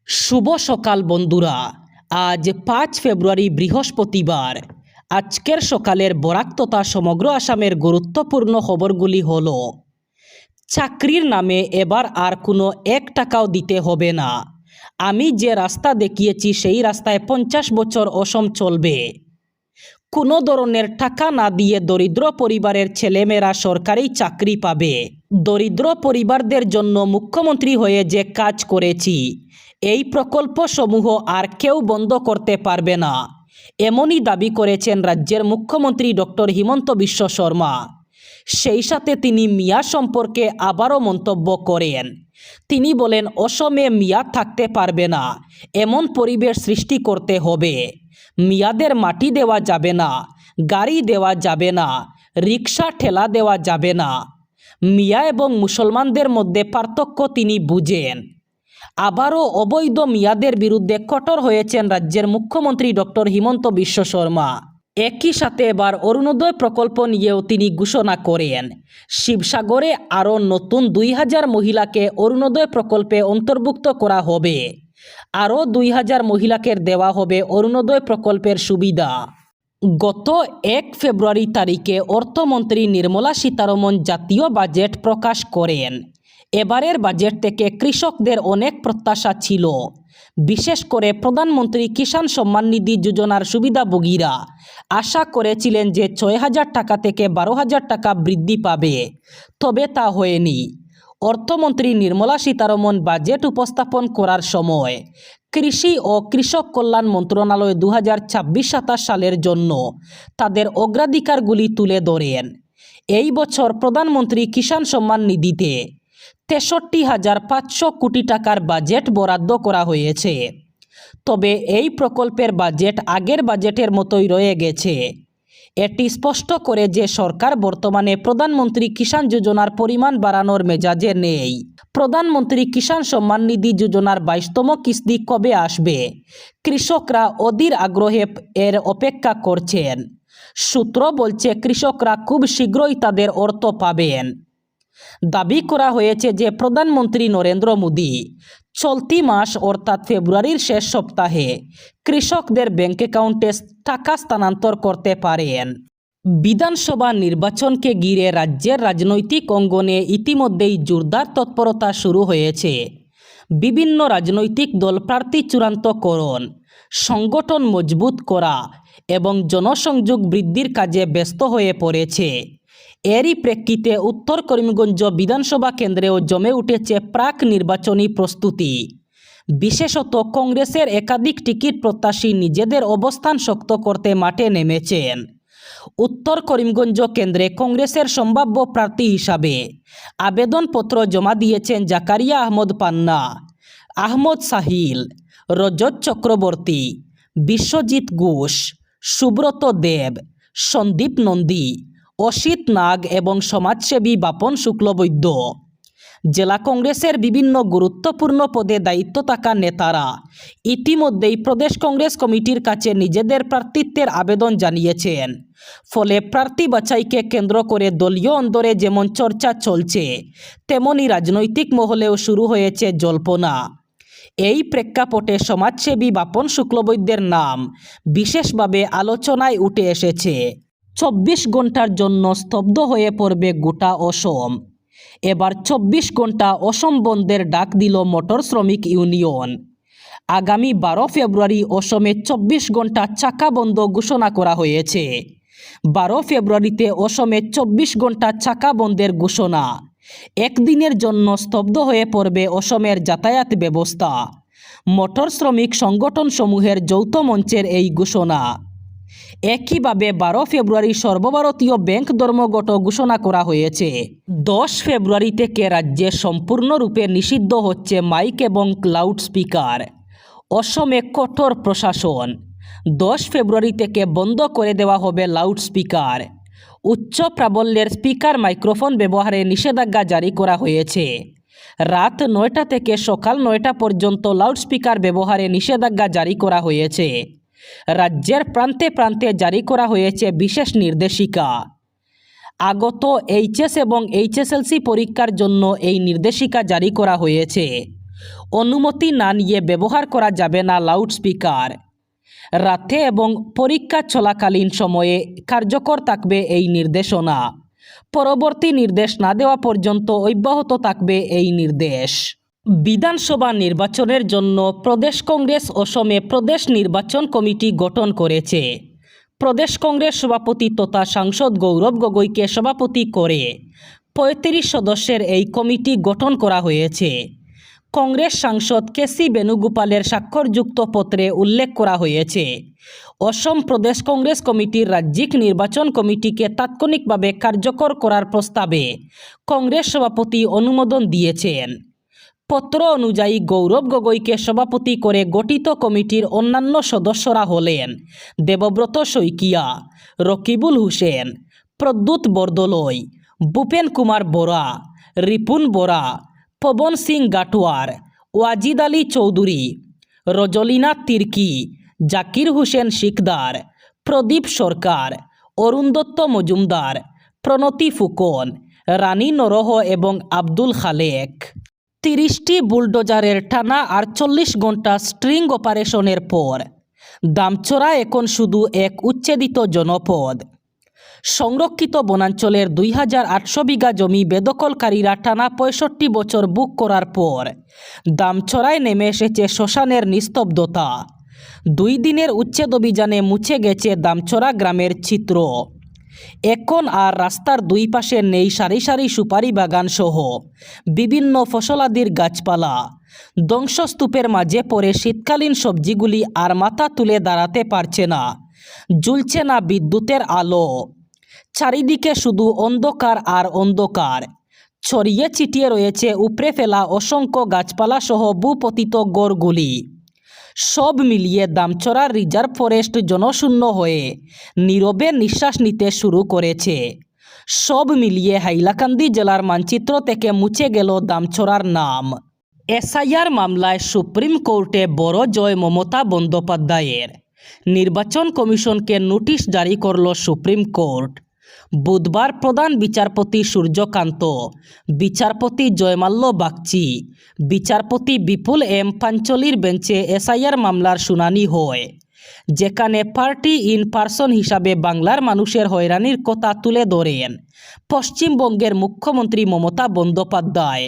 শুভ সকাল বন্ধুরা। আজ 5 ফেব্রুয়ারি বৃহস্পতিবার। আজকের সকালের বরাক তথা সমগ্র আসামের গুরুত্বপূর্ণ খবরগুলি হলো: চাকরির নামে এবার আর কোনো 1 টাকাও দিতে হবে না। আমি যে রাস্তা দেখিয়েছি সেই রাস্তায় 50 বছর অসম চলবে। কোনো ধরনের টাকা না দিয়ে দরিদ্র পরিবারের ছেলেমেয়েরা সরকারি চাকরি পাবে। দরিদ্র পরিবারদের জন্য মুখ্যমন্ত্রী হয়ে যে কাজ করেছি, এই প্রকল্পসমূহ আর কেউ বন্ধ করতে পারবে না, এমনই দাবি করেছেন রাজ্যের মুখ্যমন্ত্রী ডক্টর হিমন্ত বিশ্ব শর্মা। সেই সাথে তিনি মিয়া সম্পর্কে আবারও মন্তব্য করেন। তিনি বলেন, অসমে মিয়া থাকতে পারবে না, এমন পরিবেশ সৃষ্টি করতে হবে। মিয়াদের মাটি দেওয়া যাবে না, গাড়ি দেওয়া যাবে না, রিক্সা ঠেলা দেওয়া যাবে না। মিয়া এবং মুসলমানদের মধ্যে পার্থক্য তিনি বুঝেন। আবারও অবৈধ মিয়াদের বিরুদ্ধে কঠোর হয়েছেন রাজ্যের মুখ্যমন্ত্রী ডক্টর হিমন্ত বিশ্ব শর্মা। একই সাথে এবার অরুণোদয় প্রকল্প নিয়েও তিনি ঘোষণা করেন। শিবসাগরে আরও নতুন 2000 মহিলাকে অরুণোদয় প্রকল্পে অন্তর্ভুক্ত করা হবে। আরও 2000 মহিলাকে দেওয়া হবে অরুণোদয় প্রকল্পের সুবিধা। গত 1 ফেব্রুয়ারি তারিখে অর্থমন্ত্রী নির্মলা সীতারমণ জাতীয় বাজেট প্রকাশ করেন। এবারের বাজেট থেকে কৃষকদের অনেক প্রত্যাশা ছিল। বিশেষ করে প্রধানমন্ত্রী কিষাণ সম্মান নিধি যোজনার সুবিধাভোগীরা আশা করেছিলেন যে 6000 টাকা থেকে 12000 টাকা বৃদ্ধি পাবে, তবে তা হয়নি। অর্থমন্ত্রী নির্মলা সীতারমণ বাজেট উপস্থাপন করার সময় কৃষি ও কৃষক কল্যাণ মন্ত্রণালয় 2026-27 সালের জন্য তাদের অগ্রাধিকারগুলি তুলে ধরেন। এই বছর প্রধানমন্ত্রী কিষাণ সম্মান নিধিতে 63,500 কোটি টাকার বাজেট বরাদ্দ করা হয়েছে। তবে এই প্রকল্পের বাজেট আগের বাজেটের মতোই রয়ে গেছে। এটি স্পষ্ট করে যে সরকার বর্তমানে প্রধানমন্ত্রী কিষাণ যোজনার পরিমাণ বাড়ানোর মেজাজে নেই। প্রধানমন্ত্রী কিষাণ সম্মান নিধি যোজনার 22তম কিস্তি কবে আসবে, কৃষকরা অধীর আগ্রহে এর অপেক্ষা করছেন। সূত্র বলছে, কৃষকরা খুব শীঘ্রই তাদের অর্থ পাবেন। দাবি করা হয়েছে যে প্রধানমন্ত্রী নরেন্দ্র মোদী চলতি মাস অর্থাৎ ফেব্রুয়ারির শেষ সপ্তাহে কৃষকদের ব্যাংক অ্যাকাউন্টে টাকা স্থানান্তর করতে পারেন। বিধানসভা নির্বাচনকে ঘিরে রাজ্যের রাজনৈতিক অঙ্গনে ইতিমধ্যেই জোরদার তৎপরতা শুরু হয়েছে। বিভিন্ন রাজনৈতিক দল প্রার্থী চূড়ান্তকরণ, সংগঠন মজবুত করা এবং জনসংযোগ বৃদ্ধির কাজে ব্যস্ত হয়ে পড়েছে। এরই প্রেক্ষিতে উত্তর করিমগঞ্জ বিধানসভা কেন্দ্রেও জমে উঠেছে প্রাক নির্বাচনী প্রস্তুতি। বিশেষত কংগ্রেসের একাধিক টিকিট প্রত্যাশী নিজেদের অবস্থান শক্ত করতে মাঠে নেমেছেন। উত্তর করিমগঞ্জ কেন্দ্রে কংগ্রেসের সম্ভাব্য প্রার্থী হিসাবে আবেদনপত্র জমা দিয়েছেন জাকারিয়া আহমদ পান্না, আহমদ সাহিল, রজত চক্রবর্তী, বিশ্বজিৎ ঘোষ, সুব্রত দেব, সন্দীপ নন্দী, অসিত নাগ এবং সমাজসেবী বাপন শুক্লবৈদ্য। জেলা কংগ্রেসের বিভিন্ন গুরুত্বপূর্ণ পদে দায়িত্ব থাকা নেতারা ইতিমধ্যেই প্রদেশ কংগ্রেস কমিটির কাছে নিজেদের প্রার্থিত্বের আবেদন জানিয়েছেন। ফলে প্রার্থী বাছাইকে কেন্দ্র করে দলীয় অন্দরে যেমন চর্চা চলছে, তেমনি রাজনৈতিক মহলেও শুরু হয়েছে জল্পনা। এই প্রেক্ষাপটে সমাজসেবী বাপন শুক্লবৈদ্যের নাম বিশেষভাবে আলোচনায় উঠে এসেছে। 24 ঘন্টার জন্য স্তব্ধ হয়ে পড়বে গোটা অসম। এবার 24 ঘন্টা অসম বন্ধের ডাক দিল মোটর শ্রমিক ইউনিয়ন। আগামী 12 ফেব্রুয়ারি অসমে 24 ঘন্টা চাকা বন্ধ ঘোষণা করা হয়েছে। 12 ফেব্রুয়ারিতে অসমে 24 ঘন্টা চাকা বন্ধের ঘোষণা। একদিনের জন্য স্তব্ধ হয়ে পড়বে অসমের যাতায়াত ব্যবস্থা। মোটর শ্রমিক সংগঠনসমূহের যৌথ মঞ্চের এই ঘোষণা। একইভাবে 12 ফেব্রুয়ারি সর্বভারতীয় ব্যাংক ধর্মঘট ঘোষণা করা হয়েছে। 10 ফেব্রুয়ারি থেকে রাজ্যে সম্পূর্ণরূপে নিষিদ্ধ হচ্ছে মাইক এবং লাউডস্পিকার। অসমে কঠোর প্রশাসন। 10 ফেব্রুয়ারি থেকে বন্ধ করে দেওয়া হবে লাউডস্পিকার। উচ্চ প্রাবল্যের স্পিকার মাইক্রোফোন ব্যবহারে নিষেধাজ্ঞা জারি করা হয়েছে। রাত 9টা থেকে সকাল 9টা পর্যন্ত লাউডস্পিকার ব্যবহারে নিষেধাজ্ঞা জারি করা হয়েছে। রাজ্যের প্রান্তে প্রান্তে জারি করা হয়েছে বিশেষ নির্দেশিকা। আগত এইচএস এবং এইচএসএলসি পরীক্ষার জন্য এই নির্দেশিকা জারি করা হয়েছে। অনুমতি না নিয়ে ব্যবহার করা যাবে না লাউডস্পিকার। রাতে এবং পরীক্ষা চলাকালীন সময়ে কার্যকর থাকবে এই নির্দেশনা। পরবর্তী নির্দেশ না দেওয়া পর্যন্ত অব্যাহত থাকবে এই নির্দেশ। বিধানসভা নির্বাচনের জন্য প্রদেশ কংগ্রেস অসমে প্রদেশ নির্বাচন কমিটি গঠন করেছে। প্রদেশ কংগ্রেস সভাপতি তথা সাংসদ গৌরব গগৈকে সভাপতি করে ৩৫ সদস্যের এই কমিটি গঠন করা হয়েছে। কংগ্রেস সাংসদ কেসি বেণুগোপালের স্বাক্ষরযুক্ত পত্রে উল্লেখ করা হয়েছে, অসম প্রদেশ কংগ্রেস কমিটির রাজ্যিক নির্বাচন কমিটিকে তাৎক্ষণিকভাবে কার্যকর করার প্রস্তাবে কংগ্রেস সভাপতি অনুমোদন দিয়েছেন। পত্র অনুযায়ী গৌরব গগৈকে সভাপতি করে গঠিত কমিটির অন্যান্য সদস্যরা হলেন দেবব্রত শইকিয়া, রকিবুল হুসেন, প্রদ্যুৎ বরদলৈ, ভূপেন কুমার বরা, রিপুন বরা, পবন সিং গাটোয়ার, ওয়াজিদ আলী চৌধুরী, রজলিনা তির্কি, জাকির হোসেন শিকদার, প্রদীপ সরকার, অরুণ দত্ত মজুমদার, প্রণতি ফুকন, রানী নরহ এবং আব্দুল খালেক। ৩০টি বুলডোজারের টানা ৪৮ ঘন্টা স্ট্রিং অপারেশনের পর দামচড়া এখন শুধু এক উচ্ছেদিত জনপদ। সংরক্ষিত বনাঞ্চলের ২৮০০ বিঘা জমি বেদখলকারীরা টানা ৬৫ বছর বুক করার পর দামচড়ায় নেমে এসেছে শ্মশানের নিস্তব্ধতা। ২ দিনের উচ্ছেদ অভিযানে মুছে গেছে দামচড়া গ্রামের চিত্র। এখন আর রাস্তার দুই পাশে নেই সারি সারি সুপারি বাগান সহ বিভিন্ন ফসলাদির গাছপালা। ধ্বংসস্তূপের মাঝে পড়ে শীতকালীন সবজিগুলি আর মাথা তুলে দাঁড়াতে পারছে না, জ্বলছে না বিদ্যুতের আলো। চারিদিকে শুধু অন্ধকার আর অন্ধকার। ছড়িয়ে ছিটিয়ে রয়েছে উপড়ে ফেলা অসংখ্য গাছপালা সহ ভূপতিত গড়গুলি। সব মিলিয়ে দামচড়া রিজার্ভ ফরেস্ট জনশূন্য হয়ে নীরবে নিঃশ্বাস নিতে শুরু করেছে। সব মিলিয়ে হাইলাকান্দি জেলার মানচিত্র থেকে মুছে গেল দামচড়ার নাম। এসআইআর মামলায় সুপ্রিম কোর্টে বড় জয় মমতা বন্দ্যোপাধ্যায়ের। নির্বাচন কমিশনকে নোটিশ জারি করল সুপ্রিম কোর্ট। বুধবার প্রধান বিচারপতি সূর্যকান্ত, বিচারপতি জয়মাল্য বাগচি, বিচারপতি বিপুল এম পাঞ্চলির বেঞ্চে এসআইআর মামলার শুনানি হয়, যেখানে পার্টি ইন পার্সন হিসাবে বাংলার মানুষের হয়রানির কথা তুলে ধরেন পশ্চিমবঙ্গের মুখ্যমন্ত্রী মমতা বন্দ্যোপাধ্যায়।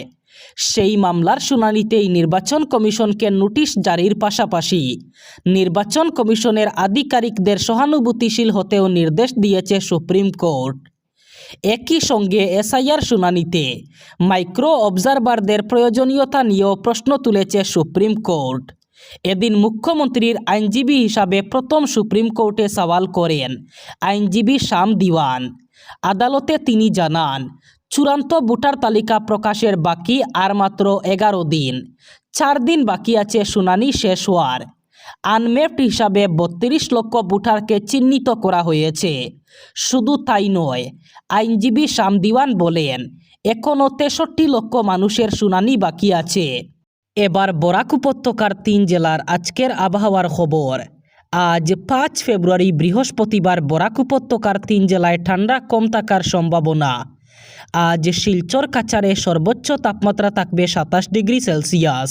সেই মামলার শুনানিতেই নির্বাচন কমিশনকে নোটিশ জারির পাশাপাশি নির্বাচন কমিশনের আধিকারিকদের সহানুভূতিশীল হতেও নির্দেশ দিয়েছে সুপ্রিম কোর্ট। একই সঙ্গে এসআইআর শুনানিতে মাইক্রো অবজারভারদের প্রয়োজনীয়তা নিয়েও প্রশ্ন তুলেছে সুপ্রিম কোর্ট। এদিন মুখ্যমন্ত্রীর আইনজীবী হিসাবে প্রথম সুপ্রিম কোর্টে সওয়াল করেন আইনজীবী শাম দিওয়ান। আদালতে তিনি জানান, চূড়ান্ত ভোটার তালিকা প্রকাশের বাকি আর মাত্র 11 দিন। 4 দিন বাকি আছে শুনানি শেষ হওয়ার। আনমেপড হিসাবে 32 লক্ষ ভোটারকে চিহ্নিত করা হয়েছে। শুধু তাই নয়, আইনজীবী শাম দিওয়ান বলেন, এখনও 63 লক্ষ মানুষের শুনানি বাকি আছে। এবার বরাক উপত্যকার 3 জেলার আজকের আবহাওয়ার খবর। আজ 5 ফেব্রুয়ারি বৃহস্পতিবার বরাক উপত্যকার 3 জেলায় ঠান্ডা কম থাকার সম্ভাবনা। আজ শিলচর কাছাড়ে সর্বোচ্চ তাপমাত্রা থাকবে 27 ডিগ্রি সেলসিয়াস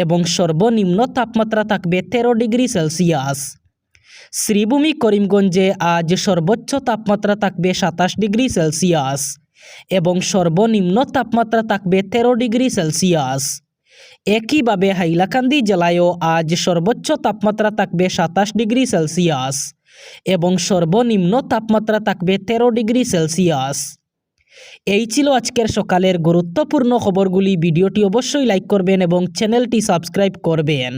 এবং সর্বনিম্ন তাপমাত্রা থাকবে 13 ডিগ্রি সেলসিয়াস। শ্রীভূমি করিমগঞ্জে আজ সর্বোচ্চ তাপমাত্রা থাকবে 27 ডিগ্রি সেলসিয়াস এবং সর্বনিম্ন তাপমাত্রা থাকবে 13 ডিগ্রি সেলসিয়াস। একইভাবে হাইলাকান্দি জেলায়ও আজ সর্বোচ্চ তাপমাত্রা থাকবে 27 ডিগ্রি সেলসিয়াস এবং সর্বনিম্ন তাপমাত্রা থাকবে 13 ডিগ্রি সেলসিয়াস। এই ছিল আজকের সকালের গুরুত্বপূর্ণ খবরগুলি। ভিডিওটি অবশ্যই লাইক করবেন এবং চ্যানেলটি সাবস্ক্রাইব করবেন।